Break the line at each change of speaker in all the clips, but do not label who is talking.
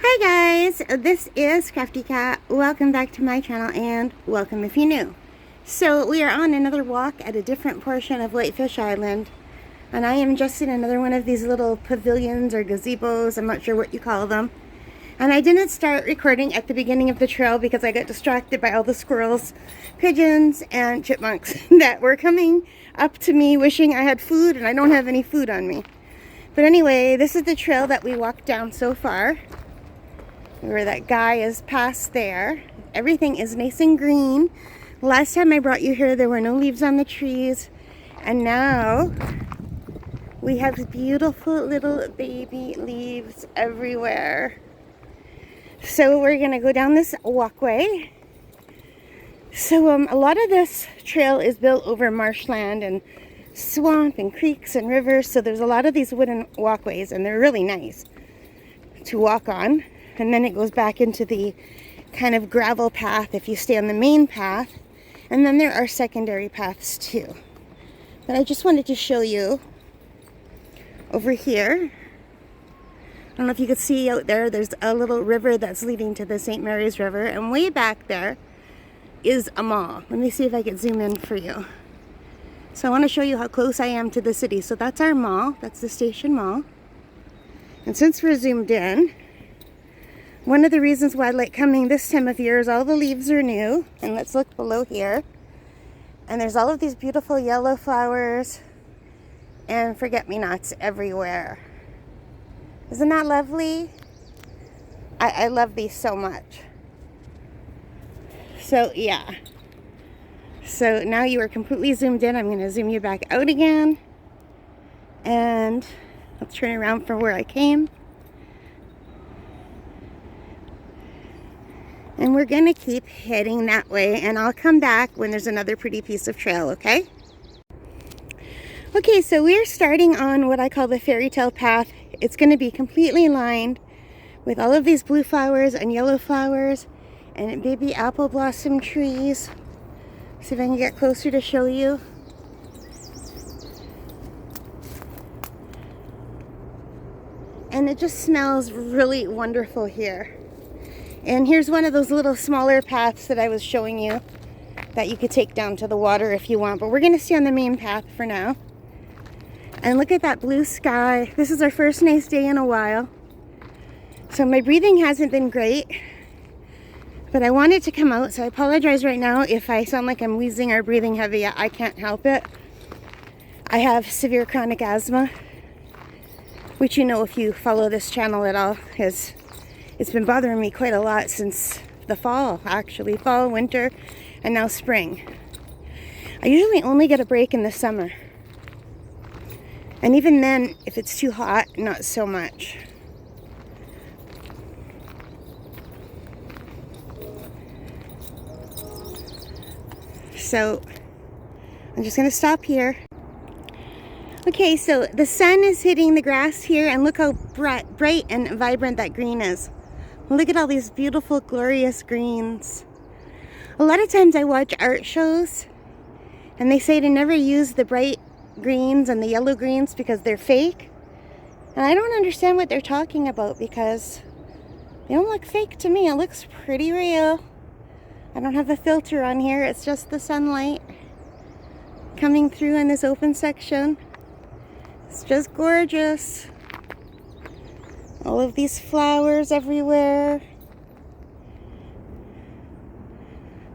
Hi guys, this is Crafty Cat. Welcome back to my channel and welcome if you're new. So we are on another walk at a different portion of Whitefish Island, and I am just in another one of these little pavilions or gazebos, I'm not sure what you call them. And I didn't start recording at the beginning of the trail because I got distracted by all the squirrels, pigeons, and chipmunks that were coming up to me wishing I had food, and I don't have any food on me. But anyway, this is the trail that we walked down so far, where that guy is past there. Everything is nice and green. Last time I brought you here, there were no leaves on the trees, and now we have beautiful little baby leaves everywhere. So we're gonna go down this walkway. So a lot of this trail is built over marshland and swamp and creeks and rivers, so there's a lot of these wooden walkways, and they're really nice to walk on. And then it goes back into the kind of gravel path if you stay on the main path. And then there are secondary paths too. But I just wanted to show you over here. I don't know if you could see out there, there's a little river that's leading to the St. Mary's River. And way back there is a mall. Let me see if I can zoom in for you. So I want to show you how close I am to the city. So that's our mall. That's the Station Mall. And since we're zoomed in, one of the reasons why I like coming this time of year is all the leaves are new. And let's look below here. And there's all of these beautiful yellow flowers and forget-me-nots everywhere. Isn't that lovely? I love these so much. So yeah. So now you are completely zoomed in. I'm going to zoom you back out again. And let's turn around from where I came. And we're going to keep heading that way, and I'll come back when there's another pretty piece of trail, okay? Okay, so we're starting on what I call the fairy tale path. It's going to be completely lined with all of these blue flowers and yellow flowers and baby apple blossom trees. See if I can get closer to show you. And it just smells really wonderful here. And here's one of those little smaller paths that I was showing you that you could take down to the water if you want. But we're going to stay on the main path for now. And look at that blue sky. This is our first nice day in a while. So my breathing hasn't been great. But I wanted to come out, so I apologize right now if I sound like I'm wheezing or breathing heavy. I can't help it. I have severe chronic asthma, which you know if you follow this channel at all is... It's been bothering me quite a lot since the fall, actually. Fall, winter, and now spring. I usually only get a break in the summer. And even then, if it's too hot, not so much. So, I'm just going to stop here. Okay, so the sun is hitting the grass here, and look how bright and vibrant that green is. Look at all these beautiful, glorious greens. A lot of times I watch art shows, and they say to never use the bright greens and the yellow greens because they're fake. And I don't understand what they're talking about because they don't look fake to me. It looks pretty real. I don't have a filter on here. It's just the sunlight coming through in this open section. It's just gorgeous. All of these flowers everywhere.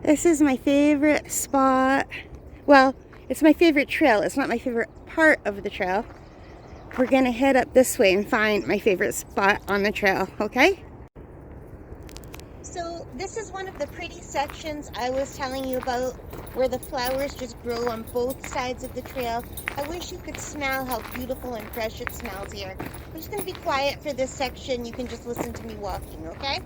This is my favorite spot. Well, it's my favorite trail. It's not my favorite part of the trail. We're gonna head up this way and find my favorite spot on the trail, okay? So this is one of the pretty sections I was telling you about, where the flowers just grow on both sides of the trail. I wish you could smell how beautiful and fresh it smells here. I'm just going to be quiet for this section. You can just listen to me walking, okay?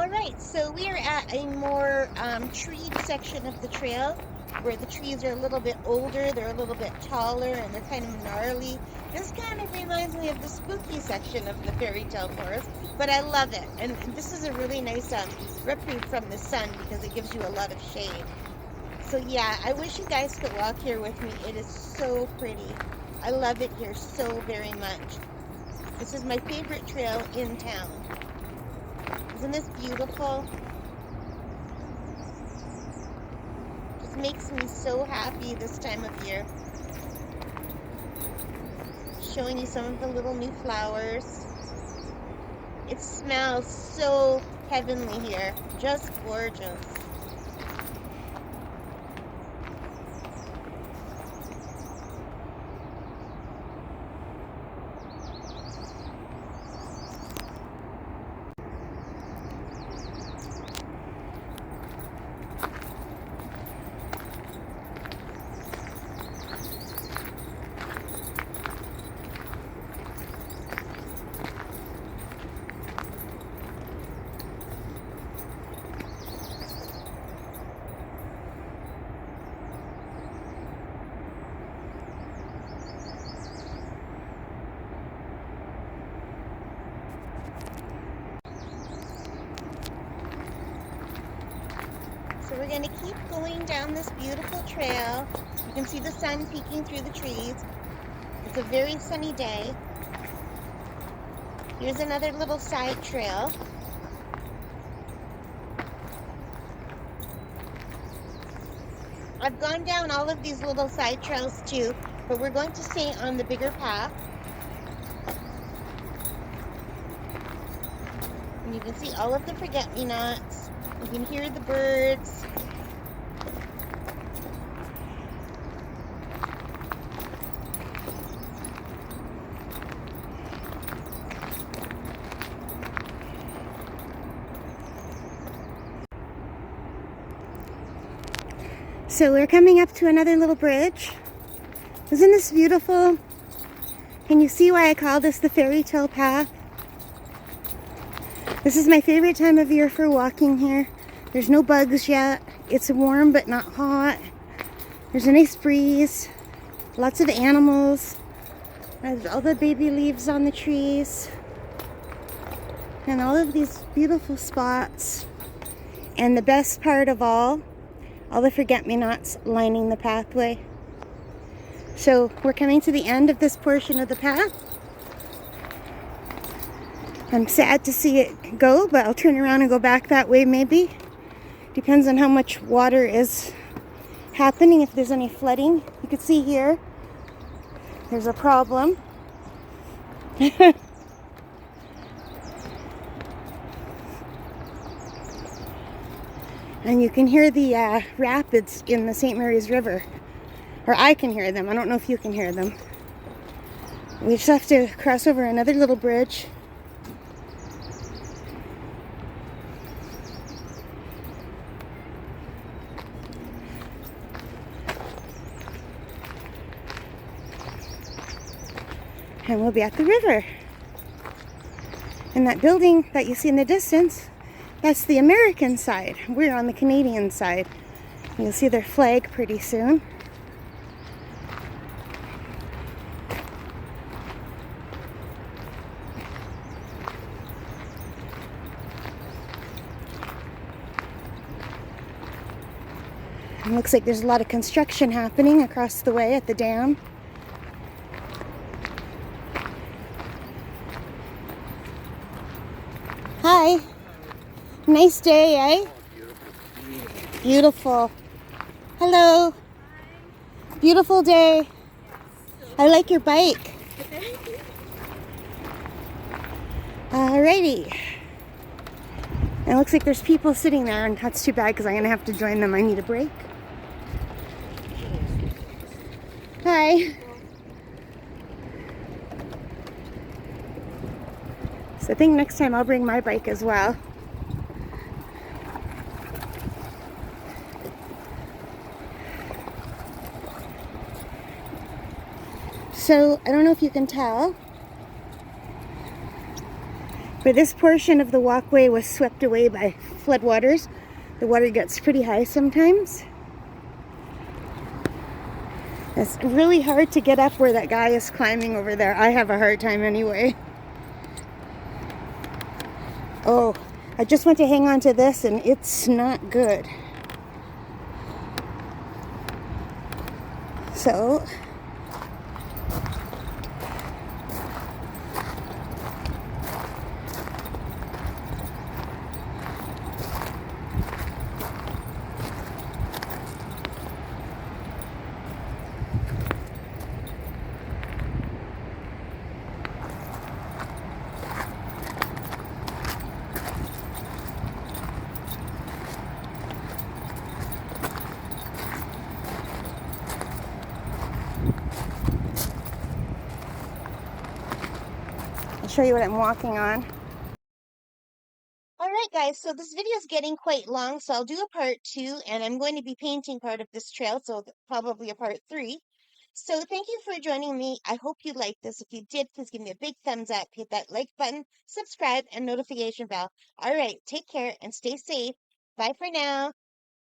Alright, so we are at a more treed section of the trail where the trees are a little bit older, they're a little bit taller, and they're kind of gnarly. This kind of reminds me of the spooky section of the fairy tale forest, but I love it. And this is a really nice reprieve from the sun because it gives you a lot of shade. So yeah, I wish you guys could walk here with me. It is so pretty. I love it here so very much. This is my favorite trail in town. Isn't this beautiful? Just makes me so happy this time of year. Showing you some of the little new flowers. It smells so heavenly here. Just gorgeous. So we're going to keep going down this beautiful trail. You can see the sun peeking through the trees. It's a very sunny day. Here's another little side trail. I've gone down all of these little side trails too, but we're going to stay on the bigger path. And you can see all of the forget-me-nots. You can hear the birds. So we're coming up to another little bridge. Isn't this beautiful? Can you see why I call this the fairy tale path? This is my favorite time of year for walking here. There's no bugs yet. It's warm but not hot. There's a nice breeze. Lots of animals. There's all the baby leaves on the trees. And all of these beautiful spots. And the best part of all the forget-me-nots lining the pathway. So we're coming to the end of this portion of the path. I'm sad to see it go, but I'll turn around and go back that way maybe. Depends on how much water is happening, if there's any flooding. You can see here, there's a problem. And you can hear the rapids in the St. Mary's River. Or I can hear them. I don't know if you can hear them. We just have to cross over another little bridge. And we'll be at the river. And that building that you see in the distance, that's the American side. We're on the Canadian side. You'll see their flag pretty soon. It looks like there's a lot of construction happening across the way at the dam. Hi. Nice day, eh? Beautiful. Hello. Beautiful day. I like your bike. Alrighty. It looks like there's people sitting there, and that's too bad because I'm going to have to join them. I need a break. Hi. So I think next time I'll bring my bike as well. So I don't know if you can tell, For this portion of the walkway was swept away by floodwaters. The water gets pretty high sometimes. It's really hard to get up where that guy is climbing over there. I have a hard time anyway. Oh, I just went to hang on to this and it's not good. So, I'll show you what I'm walking on. Alright guys, so this video is getting quite long, so I'll do a part 2, and I'm going to be painting part of this trail, so probably a part 3. So thank you for joining me. I hope you liked this. If you did, please give me a big thumbs up, hit that like button, subscribe, and notification bell. Alright, take care and stay safe. Bye for now.